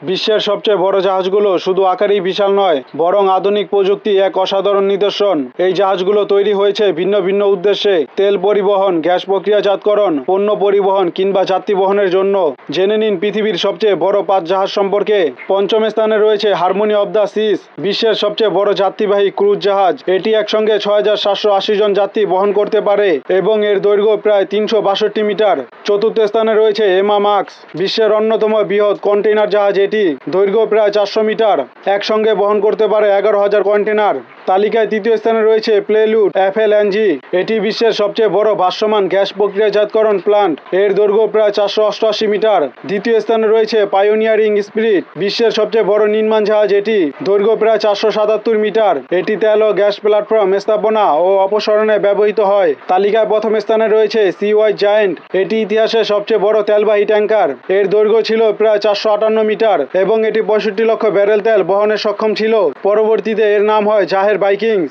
বিশ্বের সবচেয়ে বড় জাহাজগুলো শুধু আকারেই বিশাল নয়, বরং আধুনিক প্রযুক্তি এক অসাধারণ নিদর্শন। এই জাহাজগুলো তৈরি হয়েছে ভিন্ন ভিন্ন উদ্দেশ্যে, তেল পরিবহন, গ্যাস প্রক্রিয়াজাতকরণ, পণ্য পরিবহন কিংবা যাত্রী বহনের জন্য। জেনে নিন পৃথিবীর সবচেয়ে বড় 5 জাহাজ সম্পর্কে। পঞ্চম স্থানে রয়েছে হারমোনি অব দ্য সিস, বিশ্বের সবচেয়ে বড় যাত্রীবাহী ক্রুজ জাহাজ। এটি একসঙ্গে 6780 জন যাত্রী বহন করতে পারে এবং এর দৈর্ঘ্য প্রায় 362 মিটার। চতুর্থ স্থানে রয়েছে এমা মাক্স, বিশ্বের অন্যতম বৃহৎ কন্টেইনার জাহাজ। এটি দৈর্ঘ্য প্রায় 400 মিটার, একসঙ্গে বহন করতে পারে 11,000 কন্টেইনার। তালিকায় তৃতীয় স্থানে রয়েছে প্রেলুড FLNG, এটি বিশ্বের সবচেয়ে বড় ভাসমান গ্যাস প্রক্রিয়াজাতকরণ প্লান্ট। এর দৈর্ঘ্য প্রায় 488 মিটার। দ্বিতীয় স্থানে রয়েছে পাইওনিয়ারিং স্পিরিট, বিশ্বের সবচেয়ে বড় নির্মাণ জাহাজ। এটি দৈর্ঘ্য প্রায় 477 মিটার। এটি তেল ও গ্যাস প্ল্যাটফর্ম স্থাপনা ও অপসারণে ব্যবহৃত হয়। তালিকায় প্রথম স্থানে রয়েছে সিওয়াই জায়ান্ট, এটি ইতিহাসের সবচেয়ে বড় তেলবাহী ট্যাঙ্কার। এর দৈর্ঘ্য ছিল প্রায় 458 মিটার এবং এটি 65 লক্ষ ব্যারেল তেল বহনে সক্ষম ছিল। পরবর্তীতে এর নাম হয় জাহের ভাইকিংস।